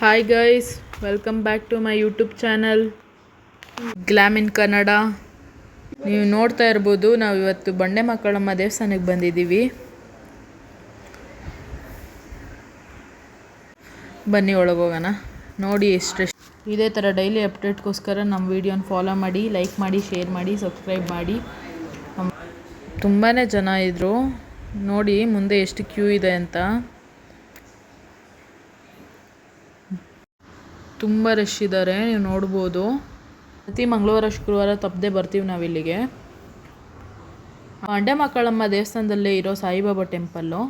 Hi guys, welcome back to my YouTube channel glam in Kannada. ನೀವು ನೋಡ್ತಾ ಇರ್ಬೋದು, ನಾವು ಇವತ್ತು ಬಂಡೆ ಮಕ್ಕಳಮ್ಮ ದೇವಸ್ಥಾನಕ್ಕೆ ಬಂದಿದ್ದೀವಿ. ಬನ್ನಿ ಒಳಗೋಗೋಣ. ನೋಡಿ ಎಷ್ಟು ಇದೇ ಥರ ಡೈಲಿ ಅಪ್ಡೇಟ್ಗೋಸ್ಕರ ನಮ್ಮ ವೀಡಿಯೋನ ಫಾಲೋ ಮಾಡಿ, ಲೈಕ್ ಮಾಡಿ, ಶೇರ್ ಮಾಡಿ, ಸಬ್ಸ್ಕ್ರೈಬ್ ಮಾಡಿ. ತುಂಬಾ ಜನ ಇದ್ದರು ನೋಡಿ, ಮುಂದೆ ಎಷ್ಟು ಕ್ಯೂ ಇದೆ ಅಂತ. ತುಂಬ ರಶ್ ಇದ್ದಾರೆ, ನೀವು ನೋಡ್ಬೋದು. ಪ್ರತಿ ಮಂಗಳವಾರ ಶುಕ್ರವಾರ ತಪ್ಪದೆ ಬರ್ತೀವಿ ನಾವಿಲ್ಲಿಗೆ. ಬಂಡೆ ಮಕ್ಕಳಮ್ಮ ದೇವಸ್ಥಾನದಲ್ಲೇ ಇರೋ ಸಾಯಿಬಾಬಾ ಟೆಂಪಲ್ಲು.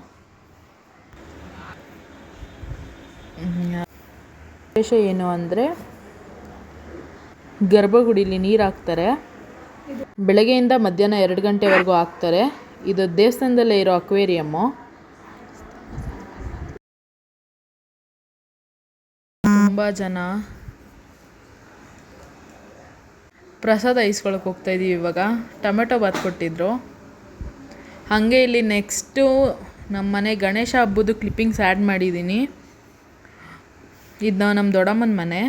ವಿಶೇಷ ಏನು ಅಂದರೆ, ಗರ್ಭಗುಡಿಲಿ ನೀರು ಹಾಕ್ತಾರೆ. ಬೆಳಗ್ಗೆಯಿಂದ ಮಧ್ಯಾಹ್ನ 2 ಗಂಟೆವರೆಗೂ ಹಾಕ್ತಾರೆ. ಇದು ದೇವಸ್ಥಾನದಲ್ಲೇ ಇರೋ ಅಕ್ವೇರಿಯಮ್ಮು. ತುಂಬ ಜನ ಪ್ರಸಾದ ಇಸ್ಕೊಳಕ್ಕೆ ಹೋಗ್ತಾಯಿದ್ದೀವಿ. ಇವಾಗ ಟೊಮೆಟೊ ಬಾತ್ ಕೊಟ್ಟಿದ್ರು. ಹಾಗೆ ಇಲ್ಲಿ ನೆಕ್ಸ್ಟು ನಮ್ಮ ಮನೆ ಗಣೇಶ ಹಬ್ಬದ ಕ್ಲಿಪ್ಪಿಂಗ್ಸ್ ಆ್ಯಡ್ ಮಾಡಿದ್ದೀನಿ. ಇದು ನಮ್ಮ ದೊಡ್ಡಮ್ಮನ ಮನೆ.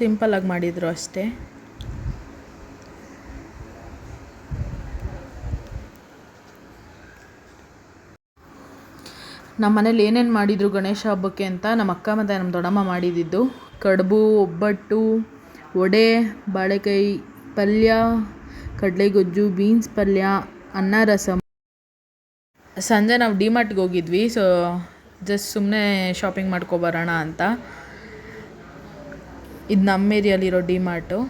ಸಿಂಪಲ್ಲಾಗಿ ಮಾಡಿದರು ಅಷ್ಟೇ. ನಮ್ಮ ಮನೇಲಿ ಏನೇನು ಮಾಡಿದರು ಗಣೇಶ ಹಬ್ಬಕ್ಕೆ ಅಂತ ನಮ್ಮ ಅಕ್ಕ ಮತ್ತು ನಮ್ಮ ದೊಡ್ಡಮ್ಮ ಮಾಡಿದ್ದು: ಕಡುಬು, ಒಬ್ಬಟ್ಟು, ವಡೆ, ಬಾಳೆಕಾಯಿ ಪಲ್ಯ, ಕಡಲೆಗೊಜ್ಜು, ಬೀನ್ಸ್ ಪಲ್ಯ, ಅನ್ನ, ರಸಮ್. ಸಂಜೆ ನಾವು ಡಿಮಾರ್ಟ್ಗೆ ಹೋಗಿದ್ವಿ. ಸೊ ಜಸ್ಟ್ ಸುಮ್ಮನೆ ಶಾಪಿಂಗ್ ಮಾಡ್ಕೊಬರೋಣ ಅಂತ. ಇದು ನಮ್ಮ ಏರಿಯಲ್ಲಿರೋ ಡಿಮಾರ್ಟು.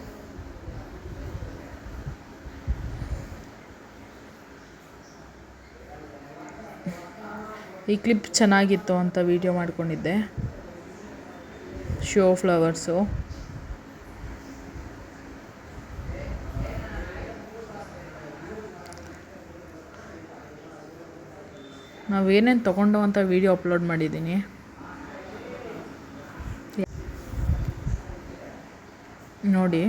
ಈ ಕ್ಲಿಪ್ ಚೆನ್ನಾಗಿತ್ತು ಅಂತ ವಿಡಿಯೋ ಮಾಡ್ಕೊಂಡಿದ್ದೆ. Show flowers. ನಾವೇನೇನು ತೊಗೊಂಡು ಅಂತ ವಿಡಿಯೋ ಅಪ್ಲೋಡ್ ಮಾಡಿದ್ದೀನಿ. ನೋಡಿ,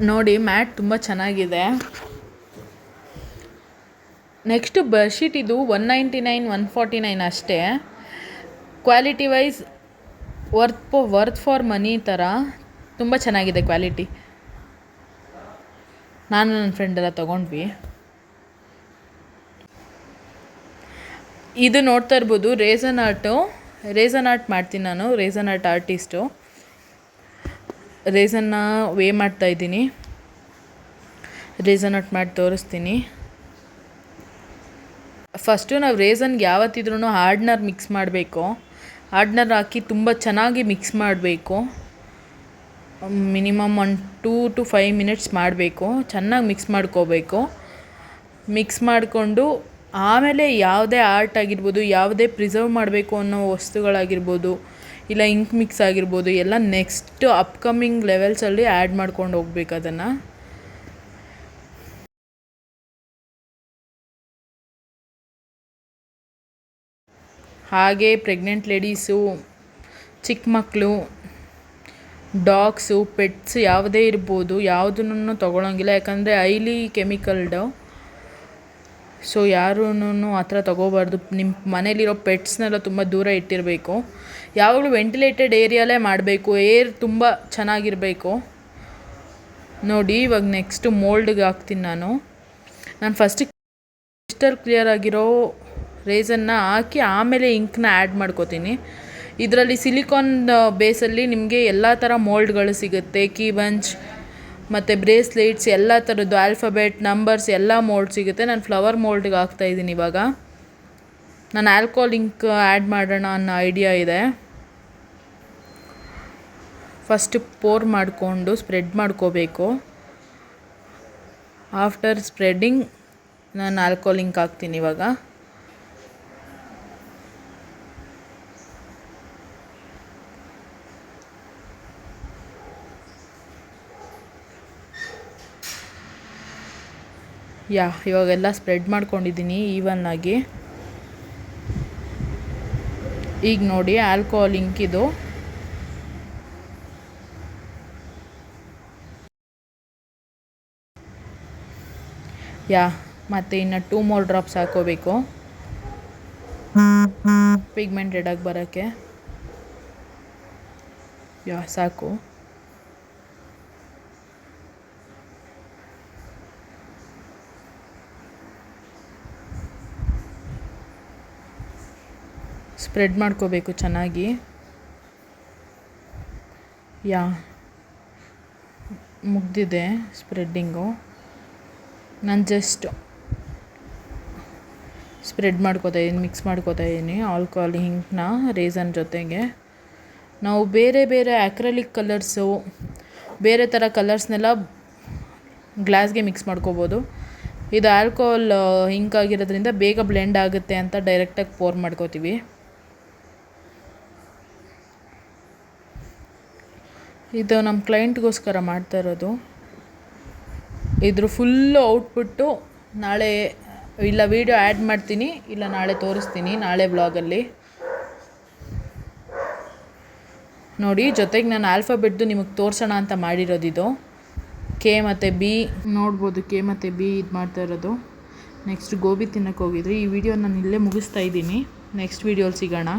ನೋಡಿ ಮ್ಯಾಟ್ ತುಂಬ ಚೆನ್ನಾಗಿದೆ. Next bedsheet. ಇದು 199, 149 ಅಷ್ಟೇ. Quality wise worth for money ಥರ ತುಂಬ ಚೆನ್ನಾಗಿದೆ ಕ್ವಾಲಿಟಿ. ನಾನು ನನ್ನ ಫ್ರೆಂಡೆಲ್ಲ ತೊಗೊಂಡ್ವಿ. ಇದು ನೋಡ್ತಾ ಇರ್ಬೋದು ರೇಸನ್ ಆರ್ಟ್ ಮಾಡ್ತೀನಿ ನಾನು. ರೇಸನ್ ಆರ್ಟ್ ಆರ್ಟಿಸ್ಟು. ರೇಸನ್ನ ವೇ ಮಾಡ್ತಾಯಿದ್ದೀನಿ. ರೇಸನ್ ಆರ್ಟ್ ಮಾಡಿ ತೋರಿಸ್ತೀನಿ. ಫಸ್ಟು ನಾವು ರೇಸನ್ಗೆ ಯಾವತ್ತಿದ್ರೂ ಹಾರ್ಡ್ನರ್ ಮಿಕ್ಸ್ ಮಾಡಬೇಕು. ಹಾರ್ಡ್ನರ್ ಹಾಕಿ ತುಂಬ ಚೆನ್ನಾಗಿ ಮಿಕ್ಸ್ ಮಾಡಬೇಕು. ಮಿನಿಮಮ್ 1 to 5 ಮಿನಿಟ್ಸ್ ಮಾಡಬೇಕು. ಚೆನ್ನಾಗಿ ಮಿಕ್ಸ್ ಮಾಡ್ಕೋಬೇಕು. ಮಿಕ್ಸ್ ಮಾಡಿಕೊಂಡು ಆಮೇಲೆ ಯಾವುದೇ ಆರ್ಟ್ ಆಗಿರ್ಬೋದು, ಯಾವುದೇ ಪ್ರಿಸರ್ವ್ ಮಾಡಬೇಕು ಅನ್ನೋ ವಸ್ತುಗಳಾಗಿರ್ಬೋದು, ಇಲ್ಲ ಇಂಕ್ ಮಿಕ್ಸ್ ಆಗಿರ್ಬೋದು, ಎಲ್ಲ ನೆಕ್ಸ್ಟ್ ಅಪ್ಕಮಿಂಗ್ ಲೆವೆಲ್ಸಲ್ಲಿ ಆ್ಯಡ್ ಮಾಡ್ಕೊಂಡು ಹೋಗ್ಬೇಕು ಅದನ್ನು. ಹಾಗೆ ಪ್ರೆಗ್ನೆಂಟ್ ಲೇಡೀಸು, ಚಿಕ್ಕ ಮಕ್ಕಳು, ಡಾಗ್ಸು, ಪೆಟ್ಸ್ ಯಾವುದೇ ಇರ್ಬೋದು, ಯಾವುದನ್ನು ತೊಗೊಳಂಗಿಲ್ಲ. ಯಾಕಂದರೆ ಹೈಲಿ ಕೆಮಿಕಲ್ಡು. ಸೊ ಯಾರೂ ಆ ಥರ ತೊಗೋಬಾರ್ದು. ನಿಮ್ಮ ಮನೇಲಿರೋ ಪೆಟ್ಸ್ನೆಲ್ಲ ತುಂಬ ದೂರ ಇಟ್ಟಿರಬೇಕು. ಯಾವಾಗಲೂ ವೆಂಟಿಲೇಟೆಡ್ ಏರಿಯಾಲೇ ಮಾಡಬೇಕು. ಏರ್ ತುಂಬ ಚೆನ್ನಾಗಿರಬೇಕು. ನೋಡಿ, ಇವಾಗ ನೆಕ್ಸ್ಟು ಮೋಲ್ಡ್ಗೆ ಹಾಕ್ತೀನಿ ನಾನು ಫಸ್ಟಿಗೆ ಕ್ರಿಸ್ಟಲ್ ಕ್ಲಿಯರ್ ಆಗಿರೋ ರೇಸನ್ನ ಹಾಕಿ ಆಮೇಲೆ ಇಂಕ್ನ ಆ್ಯಡ್ ಮಾಡ್ಕೋತೀನಿ. ಇದರಲ್ಲಿ ಸಿಲಿಕಾನ್ ಬೇಸಲ್ಲಿ ನಿಮಗೆ ಎಲ್ಲ ಥರ ಮೋಲ್ಡ್ಗಳು ಸಿಗುತ್ತೆ. ಕೀ ಬಂಚ್ ಮತ್ತು ಬ್ರೇಸ್ಲೆಟ್ಸ್ ಎಲ್ಲ ಥರದ್ದು, ಆಲ್ಫಾಬೆಟ್, ನಂಬರ್ಸ್ ಎಲ್ಲ ಮೋಲ್ಡ್ ಸಿಗುತ್ತೆ. ನಾನು ಫ್ಲವರ್ ಮೋಲ್ಡ್ಗೆ ಹಾಕ್ತಾಯಿದ್ದೀನಿ ಇವಾಗ. ನಾನು ಆಲ್ಕೋಹಾಲ್ ಇಂಕ್ ಆ್ಯಡ್ ಮಾಡೋಣ ಅನ್ನೋ ಐಡಿಯಾ ಇದೆ. ಫಸ್ಟು ಪೋರ್ ಮಾಡಿಕೊಂಡು ಸ್ಪ್ರೆಡ್ ಮಾಡ್ಕೋಬೇಕು. ಆಫ್ಟರ್ ಸ್ಪ್ರೆಡ್ಡಿಂಗ್ ನಾನು ಆಲ್ಕೋಹಾಲ್ ಇಂಕ್ ಹಾಕ್ತೀನಿ ಇವಾಗ. ಇವಾಗೆಲ್ಲ ಸ್ಪ್ರೆಡ್ ಮಾಡ್ಕೊಂಡಿದ್ದೀನಿ ಈವನ್ನಾಗಿ. ಈಗ ನೋಡಿ ಆಲ್ಕೋಹಾಲ್ ಇಂಕಿದು ಮತ್ತು ಇನ್ನು 2 more ಡ್ರಾಪ್ಸ್ ಹಾಕೋಬೇಕು ಪಿಗ್ಮೆಂಟ್ ರೆಡಾಗಿ ಬರೋಕ್ಕೆ. ಸಾಕು. ಸ್ಪ್ರೆಡ್ ಮಾಡ್ಕೋಬೇಕು ಚೆನ್ನಾಗಿ. ಮುಗ್ದಿದೆ ಸ್ಪ್ರೆಡ್ಡಿಂಗು. ನಾನು ಜಸ್ಟ್ ಸ್ಪ್ರೆಡ್ ಮಾಡ್ಕೋತಾ ಇದ್ದೀನಿ, ಮಿಕ್ಸ್ ಮಾಡ್ಕೋತಾ ಇದ್ದೀನಿ ಆಲ್ಕೋಹಾಲ್ ಹಿಂಕ್ನ ರೇಸನ್ ಜೊತೆಗೆ. ನಾವು ಬೇರೆ ಬೇರೆ ಅಕ್ರಲಿಕ್ ಕಲರ್ಸು, ಬೇರೆ ಥರ ಕಲರ್ಸ್ನೆಲ್ಲ ಗ್ಲಾಸ್ಗೆ ಮಿಕ್ಸ್ ಮಾಡ್ಕೋಬೋದು. ಇದು ಆಲ್ಕೋಹಾಲ್ ಹಿಂಕ್ ಆಗಿರೋದ್ರಿಂದ ಬೇಗ ಬ್ಲೆಂಡ್ ಆಗುತ್ತೆ ಅಂತ ಡೈರೆಕ್ಟಾಗಿ ಪೋರ್ ಮಾಡ್ಕೋತೀವಿ. ಇದು ನಮ್ಮ ಕ್ಲೈಂಟ್ಗೋಸ್ಕರ ಮಾಡ್ತಾ ಇರೋದು. ಇದ್ರ ಫುಲ್ಲು ಔಟ್ಪುಟ್ಟು ನಾಳೆ ಇಲ್ಲ ವೀಡಿಯೋ ಆ್ಯಡ್ ಮಾಡ್ತೀನಿ, ಇಲ್ಲ ನಾಳೆ ತೋರಿಸ್ತೀನಿ, ನಾಳೆ ವ್ಲಾಗಲ್ಲಿ ನೋಡಿ. ಜೊತೆಗೆ ನಾನು ಆಲ್ಫಾಬೆಟ್ದು ನಿಮಗೆ ತೋರಿಸೋಣ ಅಂತ ಮಾಡಿರೋದಿದು. ಕೆ ಮತ್ತು ಬಿ ನೋಡ್ಬೋದು, ಕೆ ಮತ್ತು ಬಿ ಇದು ಮಾಡ್ತಾ ಇರೋದು. ನೆಕ್ಸ್ಟ್ ಗೋಬಿ ತಿನ್ನೋಕ್ಕೆ ಹೋಗಿದ್ರಿ. ಈ ವಿಡಿಯೋ ನಾನು ಇಲ್ಲೇ ಮುಗಿಸ್ತಾ ಇದ್ದೀನಿ. ನೆಕ್ಸ್ಟ್ ವೀಡಿಯೋಲಿ ಸಿಗೋಣ.